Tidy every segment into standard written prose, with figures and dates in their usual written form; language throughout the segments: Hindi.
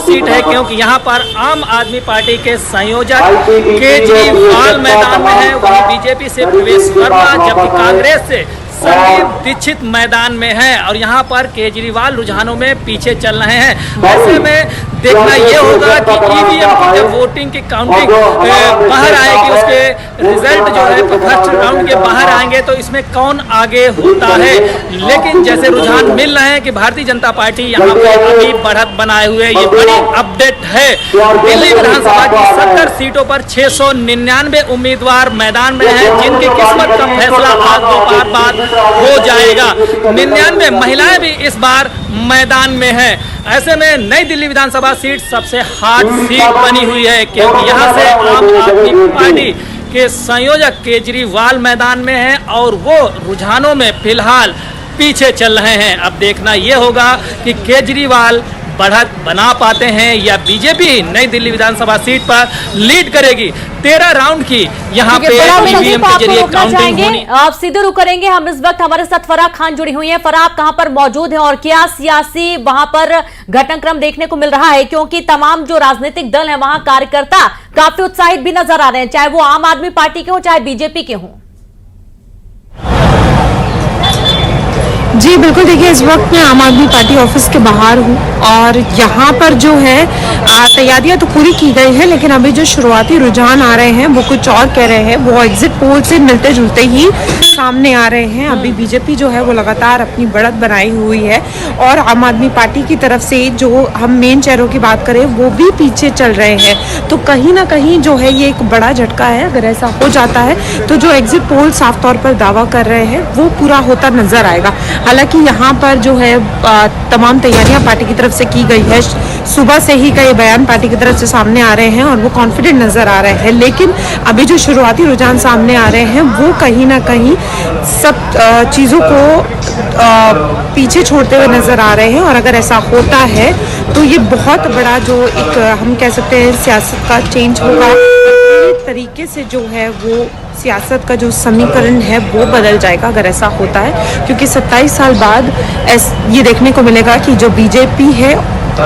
सीट है, क्योंकि यहाँ पर आम आदमी पार्टी के संयोजक केजरीवाल मैदान में है, वहीं बीजेपी से प्रवेश वर्मा, जबकि कांग्रेस से संदीप दीक्षित मैदान में है और यहाँ पर केजरीवाल रुझानों में पीछे चल रहे हैं। ऐसे में देखना ये होगा कि ईवीएम की जब वोटिंग की काउंटिंग बाहर आएगी, उसके रिजल्ट जो है फर्स्ट राउंड के बाहर आएंगे तो इसमें कौन आगे होता है। लेकिन जैसे रुझान मिल रहे हैं कि भारतीय जनता पार्टी यहाँ पे अभी बढ़त बनाए हुए, ये बड़ी अपडेट है। दिल्ली विधानसभा की 70 सीटों पर 699 उम्मीदवार मैदान में हैं, जिनकी किस्मत का फैसला आज दोपहर बाद हो जाएगा। 99 महिलाएं भी इस बार मैदान में हैं। ऐसे में नई दिल्ली विधानसभा सीट सबसे हार्ड सीट बनी हुई है, क्योंकि यहाँ से आम आदमी पार्टी के संयोजक केजरीवाल मैदान में हैं और वो रुझानों में फिलहाल पीछे चल रहे हैं। अब देखना ये होगा कि केजरीवाल बढ़त बना पाते हैं या बीजेपी नई दिल्ली विधानसभा सीट पर लीड करेगी। 13 राउंड की यहाँ पे ईवीएम के जरिए काउंटिंग होनी। आप सीधे रुक करेंगे। हम इस वक्त हमारे साथ फराह खान जुड़ी हुई हैं। फराह, आप कहां पर मौजूद हैं और क्या सियासी वहां पर घटनाक्रम देखने को मिल रहा है, क्योंकि तमाम जो राजनीतिक दल है वहां कार्यकर्ता काफी उत्साहित भी नजर आ रहे हैं, चाहे वो आम आदमी पार्टी के हो चाहे बीजेपी के हों। जी बिल्कुल, देखिए इस वक्त मैं आम आदमी पार्टी ऑफिस के बाहर हूँ और यहाँ पर जो है तैयारियां तो पूरी की गई है, लेकिन अभी जो शुरुआती रुझान आ रहे हैं वो कुछ और कह रहे हैं। वो एग्जिट पोल से मिलते जुलते ही सामने आ रहे हैं। अभी बीजेपी जो है वो लगातार अपनी बढ़त बनाई हुई है और आम आदमी पार्टी की तरफ से जो हम मेन चेहरों की बात करें वो भी पीछे चल रहे हैं। तो कहीं ना कहीं जो है ये एक बड़ा झटका है। अगर ऐसा हो जाता है तो जो एग्जिट पोल साफ तौर पर दावा कर रहे हैं वो पूरा होता नजर आएगा। हालांकि यहाँ पर जो है तमाम तैयारियां पार्टी की तरफ से की गई है। सुबह से ही कई बयान पार्टी की तरफ से सामने आ रहे हैं और वो कॉन्फिडेंट नजर आ रहे हैं, लेकिन अभी जो शुरुआती रुझान सामने आ रहे हैं वो कहीं ना कहीं सब चीज़ों को पीछे छोड़ते हुए नजर आ रहे हैं। और अगर ऐसा होता है तो ये बहुत बड़ा जो एक हम कह सकते हैं सियासत का चेंज होगा। एक तरीके से जो है वो सियासत का जो समीकरण है वो बदल जाएगा अगर ऐसा होता है, क्योंकि 27 साल बाद ये देखने को मिलेगा कि जो बीजेपी है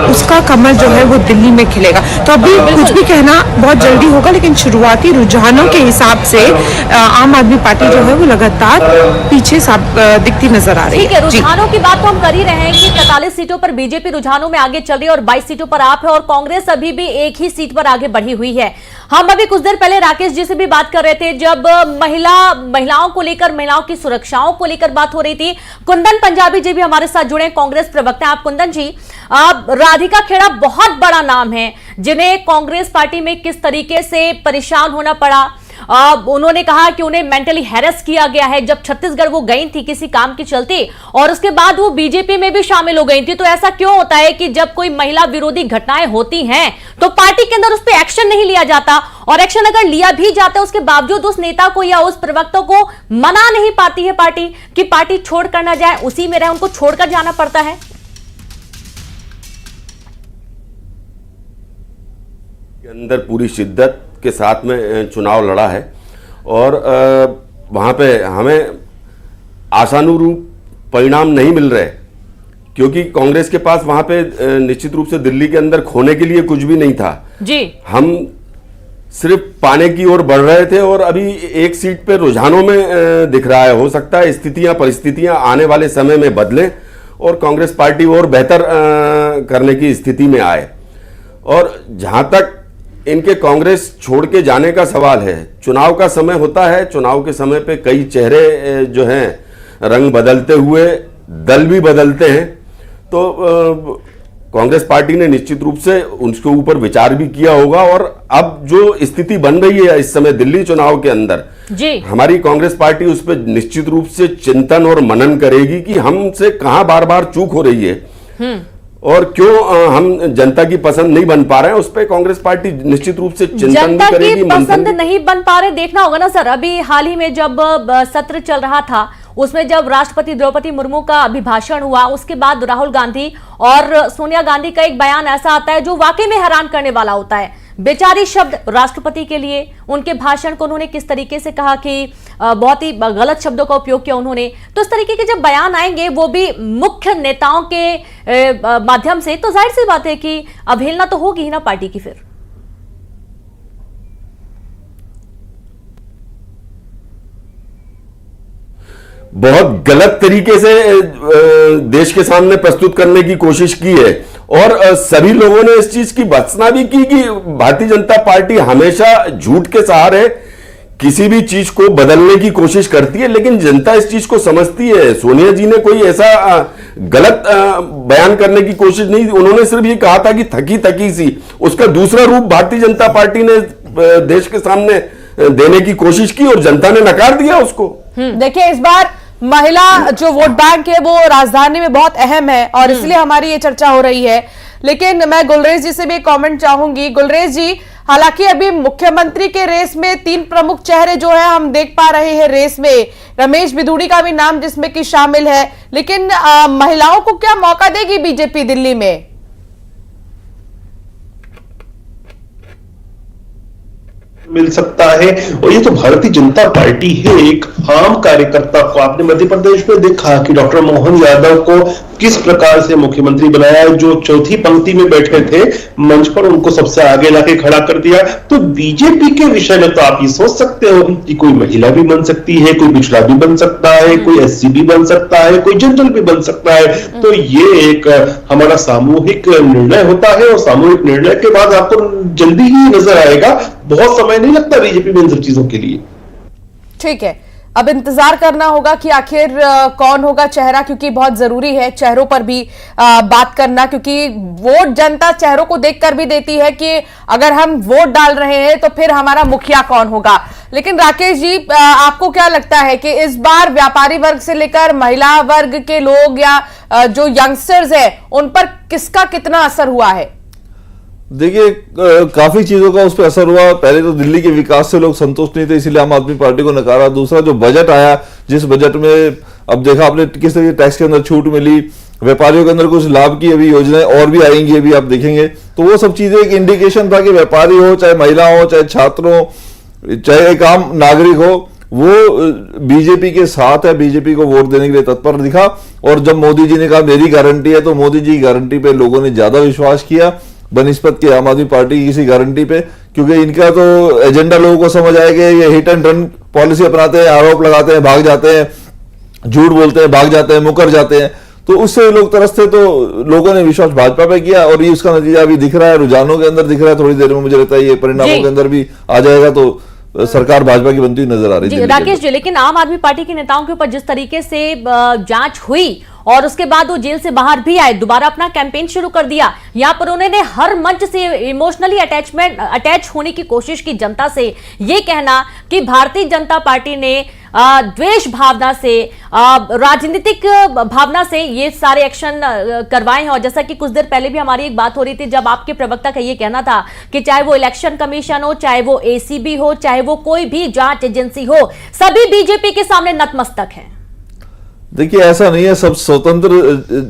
उसका कमल जो है वो दिल्ली में खिलेगा। तो अभी कुछ भी कहना बहुत जल्दी होगा, लेकिन शुरुआती रुझानों के हिसाब से आम आदमी पार्टी जो है वो लगातार पीछे दिखती नजर आ रही है। ठीक है, रुझानों की बात तो हम कर ही रहे हैं कि 43 सीटों पर बीजेपी रुझानों में आगे चल रही है और 22 सीटों पर आप है और कांग्रेस अभी भी एक ही सीट पर आगे बढ़ी हुई है। हम अभी कुछ देर पहले राकेश जी से भी बात कर रहे थे, जब महिलाओं को लेकर, महिलाओं की सुरक्षाओं को लेकर बात हो रही थी। कुंदन पंजाबी जी भी हमारे साथ जुड़े, कांग्रेस प्रवक्ता। आप कुंदन जी, राधिका खेड़ा बहुत बड़ा नाम है जिन्हें कांग्रेस पार्टी में किस तरीके से परेशान होना पड़ा। उन्होंने कहा कि उन्हें मेंटली हैरेस किया गया है जब छत्तीसगढ़ वो गई थी किसी काम की चलती, और उसके बाद वो बीजेपी में भी शामिल हो गई थी। तो ऐसा क्यों होता है कि जब कोई महिला विरोधी घटनाएं होती हैं तो पार्टी के अंदर उस पर एक्शन नहीं लिया जाता, और एक्शन अगर लिया भी जाता है उसके बावजूद उस नेता को या उस प्रवक्ता को मना नहीं पाती है पार्टी कि पार्टी छोड़कर ना जाए, उसी में रहे, उनको छोड़कर जाना पड़ता है। के अंदर पूरी शिद्दत के साथ में चुनाव लड़ा है और वहाँ पे हमें आशानुरूप परिणाम नहीं मिल रहे, क्योंकि कांग्रेस के पास वहाँ पे निश्चित रूप से दिल्ली के अंदर खोने के लिए कुछ भी नहीं था जी। हम सिर्फ पाने की ओर बढ़ रहे थे और अभी एक सीट पे रुझानों में दिख रहा है। हो सकता है स्थितियां परिस्थितियां आने वाले समय में बदलें और कांग्रेस पार्टी और बेहतर करने की स्थिति में आए। और जहां तक इनके कांग्रेस छोड़ के जाने का सवाल है, चुनाव का समय होता है, चुनाव के समय पे कई चेहरे जो हैं रंग बदलते हुए दल भी बदलते हैं। तो कांग्रेस पार्टी ने निश्चित रूप से उनके ऊपर विचार भी किया होगा और अब जो स्थिति बन रही है इस समय दिल्ली चुनाव के अंदर जी, हमारी कांग्रेस पार्टी उस पर निश्चित रूप से चिंतन और मनन करेगी कि हमसे कहां बार बार चूक हो रही है और क्यों हम जनता की पसंद नहीं बन पा रहे हैं। उस पर कांग्रेस पार्टी निश्चित रूप से चिंतन भी करेगी। जनता की पसंद नहीं बन पा रहे, देखना होगा ना सर। अभी हाल ही में जब सत्र चल रहा था उसमें जब राष्ट्रपति द्रौपदी मुर्मू का अभिभाषण हुआ, उसके बाद राहुल गांधी और सोनिया गांधी का एक बयान ऐसा आता है जो वाकई में हैरान करने वाला होता है। बेचारी शब्द राष्ट्रपति के लिए, उनके भाषण को उन्होंने किस तरीके से कहा कि बहुत ही गलत शब्दों का उपयोग किया उन्होंने। तो इस तरीके के जब बयान आएंगे वो भी मुख्य नेताओं के माध्यम से, तो जाहिर सी बात है कि अवहेलना तो होगी ही ना पार्टी की। फिर बहुत गलत तरीके से देश के सामने प्रस्तुत करने की कोशिश की है और सभी लोगों ने इस चीज की भर्त्सना भी की कि भारतीय जनता पार्टी हमेशा झूठ के सहारे किसी भी चीज को बदलने की कोशिश करती है, लेकिन जनता इस चीज को समझती है। सोनिया जी ने कोई ऐसा गलत बयान करने की कोशिश नहीं, उन्होंने सिर्फ ये कहा था कि थकी थकी सी, उसका दूसरा रूप भारतीय जनता पार्टी ने देश के सामने देने की कोशिश की और जनता ने नकार दिया उसको। देखिए, इस बार महिला जो वोट बैंक है वो राजधानी में बहुत अहम है और इसलिए हमारी ये चर्चा हो रही है। लेकिन मैं गुलरेज जी से भी कमेंट चाहूंगी। गुलरेज जी, हालांकि अभी मुख्यमंत्री के रेस में 3 प्रमुख चेहरे जो है हम देख पा रहे हैं रेस में, रमेश बिधूड़ी का भी नाम जिसमें कि शामिल है, लेकिन महिलाओं को क्या मौका देगी बीजेपी दिल्ली में? मिल सकता है। और ये तो भारतीय जनता पार्टी है, एक आम कार्यकर्ता को आपने मध्य प्रदेश में देखा कि डॉक्टर मोहन यादव को किस प्रकार से मुख्यमंत्री बनाया, जो चौथी पंक्ति में बैठे थे मंच पर उनको सबसे आगे लाके खड़ा कर दिया। तो बीजेपी के विषय में तो आप ये सोच सकते हो कि कोई महिला भी बन सकती है, कोई पिछड़ा भी बन सकता है, कोई एससी भी बन सकता है, कोई जनरल भी बन सकता है। तो ये एक हमारा सामूहिक निर्णय होता है और सामूहिक निर्णय के बाद आपको जल्दी ही नजर आएगा, बहुत समय नहीं लगता बीजेपी में इन सब चीजों के लिए। ठीक है, अब इंतजार करना होगा कि आखिर कौन होगा चेहरा, क्योंकि बहुत जरूरी है चेहरों पर भी बात करना, क्योंकि वोट जनता चेहरों को देखकर भी देती है कि अगर हम वोट डाल रहे हैं तो फिर हमारा मुखिया कौन होगा। लेकिन राकेश जी, आपको क्या लगता है कि इस बार व्यापारी वर्ग से लेकर महिला वर्ग के लोग या जो यंगस्टर्स है उन पर किसका कितना असर हुआ है? देखिए, काफी चीजों का उस पर असर हुआ। पहले तो दिल्ली के विकास से लोग संतुष्ट नहीं थे, इसीलिए आम आदमी पार्टी को नकारा। दूसरा, जो बजट आया, जिस बजट में अब देखा आपने किस तरह टैक्स के अंदर छूट मिली, व्यापारियों के अंदर कुछ लाभ की अभी योजनाएं और भी आएंगी, अभी आप देखेंगे। तो वो सब चीजें एक इंडिकेशन था कि व्यापारी हो, चाहे महिला हो, चाहे छात्र हो, चाहे एक आम नागरिक हो, वो बीजेपी के साथ है, बीजेपी को वोट देने के लिए तत्पर दिखा। और जब मोदी जी ने कहा मेरी गारंटी है, तो मोदी जी की गारंटी पे लोगों ने ज्यादा विश्वास किया बनिस्पत के आम आदमी पार्टी की किसी गारंटी पे, क्योंकि इनका तो एजेंडा लोगों को समझ आएगा। ये हिट एंड रन पॉलिसी अपनाते हैं, आरोप लगाते हैं, भाग जाते हैं, झूठ बोलते हैं, भाग जाते हैं, मुकर जाते हैं। तो उससे लोग तरसते, तो लोगों ने विश्वास भाजपा पे किया और ये उसका नतीजा अभी दिख रहा है, रुझानों के अंदर दिख रहा है। थोड़ी देर में मुझे लगता है ये परिणामों के अंदर भी आ जाएगा, तो सरकार भाजपा की बनती हुई नजर आ रही है। राकेश जी, लेकिन आम आदमी पार्टी के नेताओं के ऊपर जिस तरीके से जांच हुई और उसके बाद वो जेल से बाहर भी आए, दोबारा अपना कैंपेन शुरू कर दिया, यहाँ पर उन्होंने हर मंच से इमोशनली अटैच होने की कोशिश की जनता से। ये कहना कि भारतीय जनता पार्टी ने द्वेष भावना से, राजनीतिक भावना से ये सारे एक्शन करवाए हैं। और जैसा कि कुछ देर पहले भी हमारी एक बात हो रही थी, जब आपके प्रवक्ता का ये कहना था कि चाहे वो इलेक्शन कमीशन हो, चाहे वो एसीबी हो, चाहे वो कोई भी जांच एजेंसी हो, सभी बीजेपी के सामने नतमस्तक हैं। देखिए, ऐसा नहीं है, सब स्वतंत्र,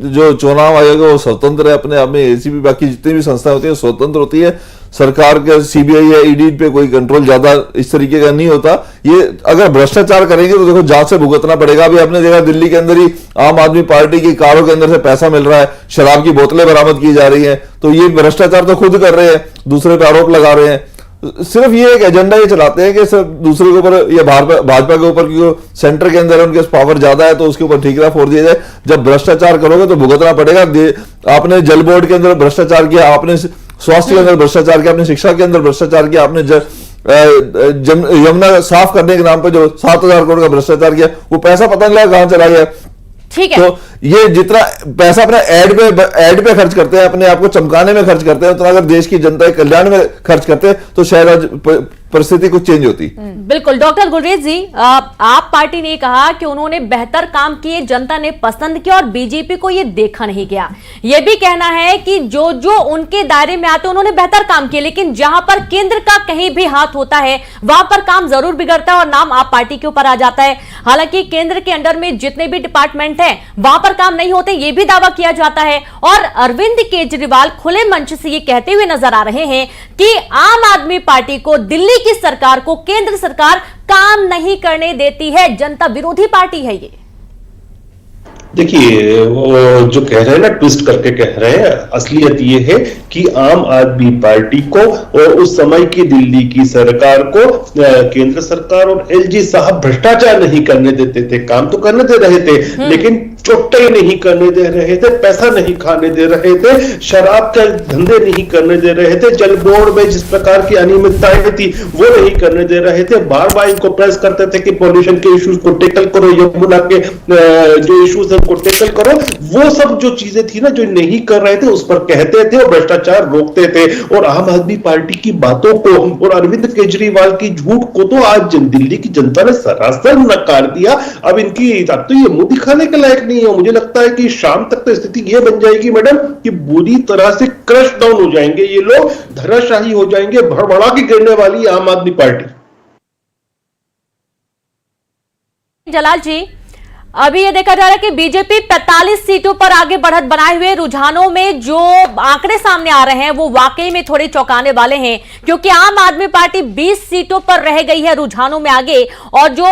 जो चुनाव आयोग है वो स्वतंत्र है अपने आप में। एसीबी बाकी जितनी भी संस्थाएं होती है स्वतंत्र होती है। सरकार के सीबीआई या ईडी पे कोई कंट्रोल ज्यादा इस तरीके का नहीं होता। ये अगर भ्रष्टाचार करेंगे तो देखो जांच से भुगतना पड़ेगा। अभी आपने देखा दिल्ली के अंदर ही आम आदमी पार्टी की कारों के अंदर से पैसा मिल रहा है, शराब की बोतलें बरामद की जा रही हैं। तो ये भ्रष्टाचार तो खुद कर रहे हैं, दूसरे पे आरोप लगा रहे हैं। सिर्फ ये एक एजेंडा ये चलाते हैं कि सिर्फ दूसरे के ऊपर या भाजपा के ऊपर, क्योंकि सेंटर के अंदर उनके पावर ज्यादा है तो उसके ऊपर ठीकरा फोड़ दिया जाए। जब भ्रष्टाचार करोगे तो भुगतना पड़ेगा। आपने जल बोर्ड के अंदर भ्रष्टाचार किया, आपने स्वास्थ्य के अंदर भ्रष्टाचार किया, आपने शिक्षा के अंदर भ्रष्टाचार किया, आपने यमुना साफ करने के नाम पर जो 7,000 करोड़ का भ्रष्टाचार किया, वो पैसा पता नहीं लगा कहां चला गया। ठीक है। तो ये जितना पैसा अपना एड पे खर्च करते हैं, अपने आप को चमकाने में खर्च करते हैं, उतना अगर देश की जनता के कल्याण में खर्च करते हैं तो शायद आज परिस्थिति कुछ चेंज होती। बिल्कुल। डॉक्टर गुलरेज जी, आप पार्टी ने कहा कि उन्होंने बेहतर काम किए, जनता ने पसंद किया और बीजेपी को ये देखा नहीं गया। यह भी कहना है कि जो जो उनके दायरे में आते उन्होंने बेहतर काम किए, लेकिन जहां पर केंद्र का कहीं भी हाथ होता है वहां पर काम जरूर बिगड़ता है और नाम आप पार्टी के ऊपर आ जाता है। हालांकि केंद्र के अंडर में जितने भी डिपार्टमेंट हैं वहां पर काम नहीं होते, यह भी दावा किया जाता है। और अरविंद केजरीवाल खुले मंच से ये कहते हुए नजर आ रहे हैं कि आम आदमी पार्टी को दिल्ली की सरकार को केंद्र सरकार काम नहीं करने देती है, जनता विरोधी पार्टी है ये। देखिए, वो जो कह रहे हैं ना, ट्विस्ट करके कह रहे हैं, असलियत ये है कि आम आदमी पार्टी को और उस समय की दिल्ली की सरकार को केंद्र सरकार और एलजी साहब भ्रष्टाचार नहीं करने देते थे। काम तो करने दे रहे थे, लेकिन चोट्टे नहीं करने दे रहे थे, पैसा नहीं खाने दे रहे थे, शराब के धंधे नहीं करने दे रहे थे, जल बोर्ड में जिस प्रकार की अनियमितताएं थी वो नहीं करने दे रहे थे। बार बार इनको प्रेस करते थे कि पॉल्यूशन के इश्यूज को टेकल करो, यमुना के जो इश्यूज है उनको टेकल करो। वो सब जो चीजें थी ना जो नहीं कर रहे थे उस पर कहते थे और भ्रष्टाचार रोकते थे। और आम आदमी पार्टी की बातों को और अरविंद केजरीवाल की झूठ को तो आज दिल्ली की जनता ने सरासर नकार दिया। अब इनकी अब तो ये मुंह दिखाने के लायक नहीं है। मुझे लगता है कि शाम तक तो स्थिति ये बन जाएगी मैडम कि बुरी तरह से क्रश डाउन हो जाएंगे ये लोग, धराशाही हो जाएंगे, भड़बड़ा के गिरने वाली आम आदमी पार्टी। जलाल जी, अभी ये देखा जा रहा है कि बीजेपी 45 सीटों पर आगे बढ़त बनाए हुए, रुझानों में जो आंकड़े सामने आ रहे हैं वो वाकई में थोड़े चौंकाने वाले हैं, क्योंकि आम आदमी पार्टी 20 सीटों पर रह गई है रुझानों में आगे, और जो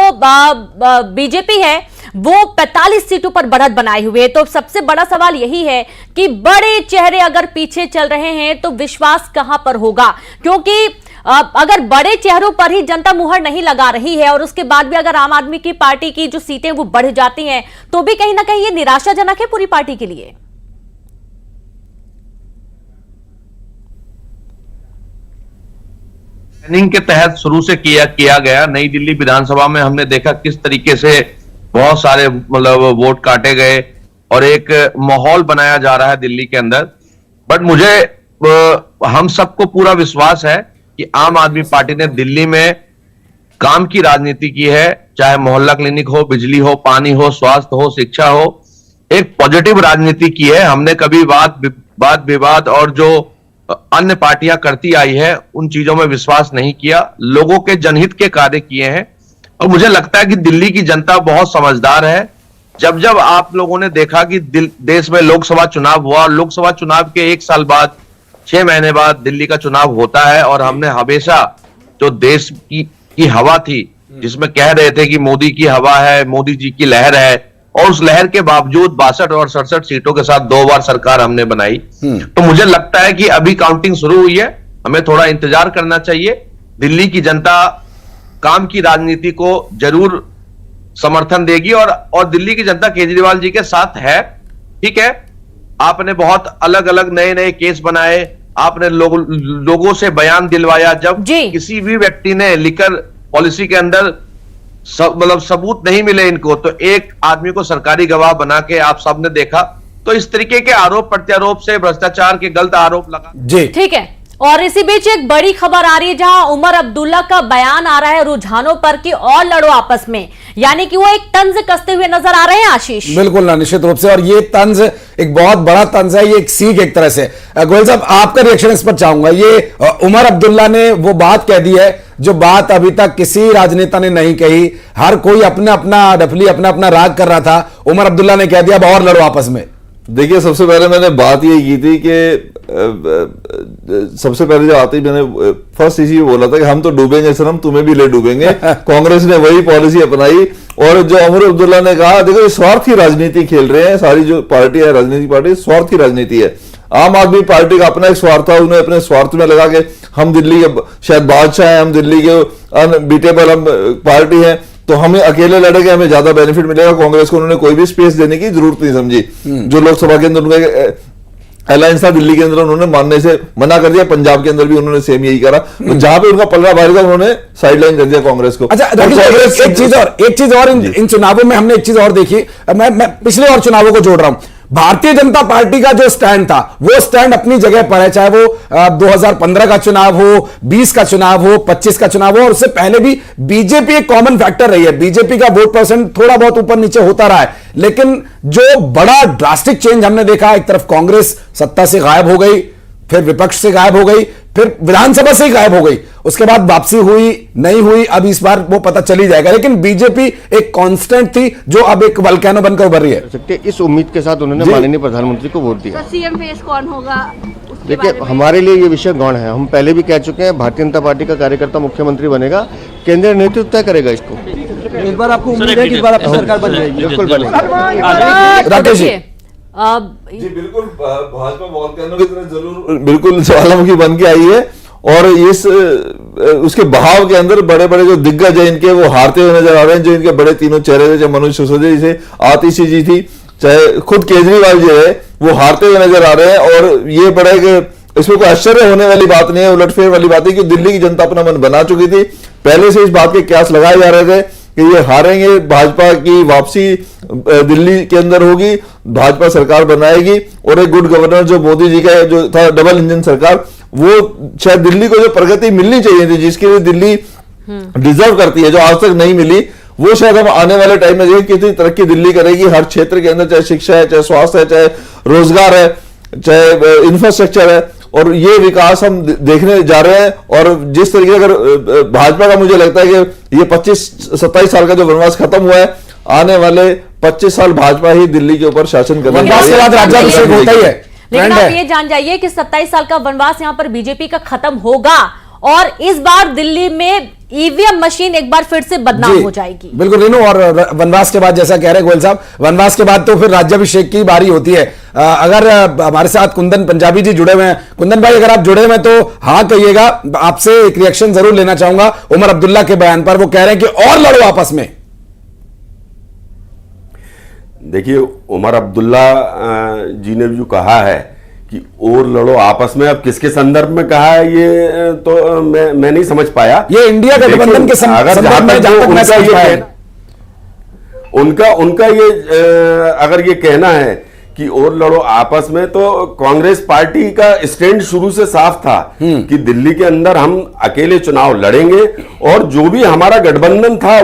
बीजेपी है वो 45 सीटों पर बढ़त बनाए हुए। तो सबसे बड़ा सवाल यही है कि बड़े चेहरे अगर पीछे चल रहे हैं तो विश्वास कहां पर होगा, क्योंकि अगर बड़े चेहरों पर ही जनता मुहर नहीं लगा रही है और उसके बाद भी अगर आम आदमी की पार्टी की जो सीटें वो बढ़ जाती हैं तो भी कहीं ना कहीं ये निराशाजनक है पूरी पार्टी के लिए। प्लानिंग के तहत शुरू से किया गया। नई दिल्ली विधानसभा में हमने देखा किस तरीके से बहुत सारे मतलब वोट काटे गए और एक माहौल बनाया जा रहा है दिल्ली के अंदर। बट मुझे हम सबको पूरा विश्वास है कि आम आदमी पार्टी ने दिल्ली में काम की राजनीति की है, चाहे मोहल्ला क्लिनिक हो, बिजली हो, पानी हो, स्वास्थ्य हो, शिक्षा हो, एक पॉजिटिव राजनीति की है। हमने कभी वाद विवाद और जो अन्य पार्टियां करती आई है उन चीजों में विश्वास नहीं किया, लोगों के जनहित के कार्य किए हैं। और मुझे लगता है कि दिल्ली की जनता बहुत समझदार है। जब आप लोगों ने देखा कि देश में लोकसभा चुनाव हुआ और लोकसभा चुनाव के 1 साल बाद 6 महीने बाद दिल्ली का चुनाव होता है, और हमने हमेशा जो देश की हवा थी जिसमें कह रहे थे कि मोदी की हवा है, मोदी जी की लहर है, और उस लहर के बावजूद 62 और 67 सीटों के साथ 2 बार सरकार हमने बनाई। तो मुझे लगता है कि अभी काउंटिंग शुरू हुई है, हमें थोड़ा इंतजार करना चाहिए। दिल्ली की जनता काम की राजनीति को जरूर समर्थन देगी और दिल्ली की जनता केजरीवाल जी के साथ है। ठीक है, आपने बहुत अलग अलग नए केस बनाए, आपने लोगों से बयान दिलवाया। जब किसी भी व्यक्ति ने लिकर पॉलिसी के अंदर मतलब सबूत नहीं मिले इनको, तो एक आदमी को सरकारी गवाह बना के आप सबने देखा। तो इस तरीके के आरोप प्रत्यारोप से, भ्रष्टाचार के गलत आरोप लगा जी। ठीक है, और इसी बीच एक बड़ी खबर आ रही है जहां उमर अब्दुल्ला का बयान आ रहा है रुझानों पर कि और लड़ो आपस में, यानी कि वो एक तंज कसते हुए नजर आ रहे हैं। आशीष, बिल्कुल ना, निश्चित रूप से, और ये तंज एक बहुत बड़ा तंज है, ये एक सीख एक तरह से। गोयल साहब, आपका रिएक्शन इस पर चाहूंगा। ये उमर अब्दुल्ला ने वो बात कह दी है जो बात अभी तक किसी राजनेता ने नहीं कही। हर कोई अपना अपना डफली अपना अपना राग कर रहा था, उमर अब्दुल्ला ने कह दिया अब और लड़ो आपस में। देखिए, सबसे पहले मैंने बात ये की थी कि सबसे पहले जब आते ही मैंने फर्स्ट इसी बोला था कि हम तो डूबेंगे सनम, तुम्हें भी ले डूबेंगे। कांग्रेस ने वही पॉलिसी अपनाई, और जो उमर अब्दुल्ला ने कहा, देखो ये स्वार्थी राजनीति खेल रहे हैं, सारी जो पार्टी है राजनीतिक पार्टी स्वार्थी राजनीति है। आम आदमी पार्टी का अपना एक स्वार्थ था, उन्हें अपने स्वार्थ में लगा के हम दिल्ली के शायद बादशाह हैं, हम दिल्ली के अनबीटेबल पार्टी है, तो हमें अकेले लड़ेंगे, हमें ज्यादा बेनिफिट मिलेगा। कांग्रेस को उन्होंने कोई भी स्पेस देने की जरूरत नहीं समझी। जो लोकसभा के अंदर उनका अलायंस था, दिल्ली के अंदर उन्होंने मानने से मना कर दिया। पंजाब के अंदर भी उन्होंने सेम यही करा, तो जहां पे उनका पलड़ा भारी था उन्होंने साइडलाइन कर दिया कांग्रेस को। अच्छा, एक चीज और इन चुनावों में हमने एक चीज और देखी, मैं पिछले और चुनावों को जोड़ रहा हूं। भारतीय जनता पार्टी का जो स्टैंड था वो स्टैंड अपनी जगह पर है, चाहे वो 2015 का चुनाव हो, 20 का चुनाव हो, 25 का चुनाव हो, और उससे पहले भी बीजेपी एक कॉमन फैक्टर रही है। बीजेपी का वोट परसेंट थोड़ा बहुत ऊपर नीचे होता रहा है, लेकिन जो बड़ा ड्रास्टिक चेंज हमने देखा, एक तरफ कांग्रेस सत्ता से गायब हो गई, फिर विपक्ष से गायब हो गई, फिर विधानसभा से ही गायब हो गई, उसके बाद वापसी हुई नहीं हुई, अब इस बार वो पता चल ही जाएगा। लेकिन बीजेपी एक कांस्टेंट थी जो अब एक वल्केनो बनकर उभर रही है। इस उम्मीद के साथ उन्होंने माननीय प्रधानमंत्री को वोट दिया। सीएम फेस कौन होगा? इसके देखिए, बारे में? हमारे लिए ये विषय गौण है। हम पहले भी कह चुके हैं, भारतीय जनता पार्टी का कार्यकर्ता मुख्यमंत्री बनेगा, केंद्रीय नेतृत्व तय करेगा इसको। इस बार आपको उम्मीद है कि इस बार आपकी सरकार बन जाएगी? बिल्कुल बनेगी। राकेश जी, जी बिल्कुल, भाजपा वॉल्केनो की तरह जरूर बिल्कुल ज्वालामुखी बन के आई है, और इस उसके बहाव के अंदर बड़े बड़े जो दिग्गज हैं इनके, वो हारते हुए नजर आ रहे हैं। जो इनके बड़े तीनों चेहरे थे, चाहे मनोज सिसोदिया जी, आतिशी जी थी, चाहे खुद केजरीवाल जी है, वो हारते हुए नजर आ रहे हैं। और ये बड़ा इसमें कोई आश्चर्य होने वाली बात नहीं है, उलटफेर वाली बात है कि दिल्ली की जनता अपना मन बना चुकी थी। पहले से इस बात के कयास लगाए जा रहे थे कि ये हारेंगे, भाजपा की वापसी दिल्ली के अंदर होगी, भाजपा सरकार बनाएगी, और एक गुड गवर्नर जो मोदी जी का जो था, डबल इंजन सरकार, वो शायद दिल्ली को जो प्रगति मिलनी चाहिए थी, जिसके लिए दिल्ली डिजर्व करती है, जो आज तक नहीं मिली, वो शायद हम आने वाले टाइम में देखें कितनी तरक्की दिल्ली करेगी हर क्षेत्र के अंदर, चाहे शिक्षा है, चाहे स्वास्थ्य है, चाहे रोजगार है, चाहे इंफ्रास्ट्रक्चर है। और ये विकास हम देखने जा रहे हैं। और जिस तरीके अगर भाजपा का, मुझे लगता है कि ये 25-27 साल का जो वनवास खत्म हुआ है, आने वाले 25 साल भाजपा ही दिल्ली के ऊपर शासन करेगी। वनवास के बाद राज्याभिषेक होता ही है, लेकिन आप ये जान जाइए कि 27 साल का वनवास यहाँ पर बीजेपी का खत्म होगा, और इस बार दिल्ली में ईवीएम मशीन एक बार फिर से बदनाम हो जाएगी। बिल्कुल रेनू, और वनवास के बाद जैसा कह रहे गोयल साहब, वनवास के बाद तो फिर राज्याभिषेक की बारी होती है। अगर हमारे साथ कुंदन पंजाबी जी जुड़े हुए हैं, कुंदन भाई अगर आप जुड़े हुए हैं तो हाँ कहिएगा, आपसे एक रिएक्शन जरूर लेना चाहूंगा उमर अब्दुल्ला के बयान पर। वो कह रहे हैं कि और लड़ो आपस में। देखिए, उमर अब्दुल्ला जी ने जो कहा है कि और लड़ो आपस में, अब किसके संदर्भ में कहा है ये तो मैं नहीं समझ पाया। ये इंडिया गठबंधन के संदर्भ में, उनका ये अगर ये कहना है कि और लड़ो आपस में, तो कांग्रेस पार्टी का स्टैंड शुरू से साफ था कि दिल्ली के अंदर हम अकेले चुनाव लड़ेंगे, और जो भी हमारा गठबंधन था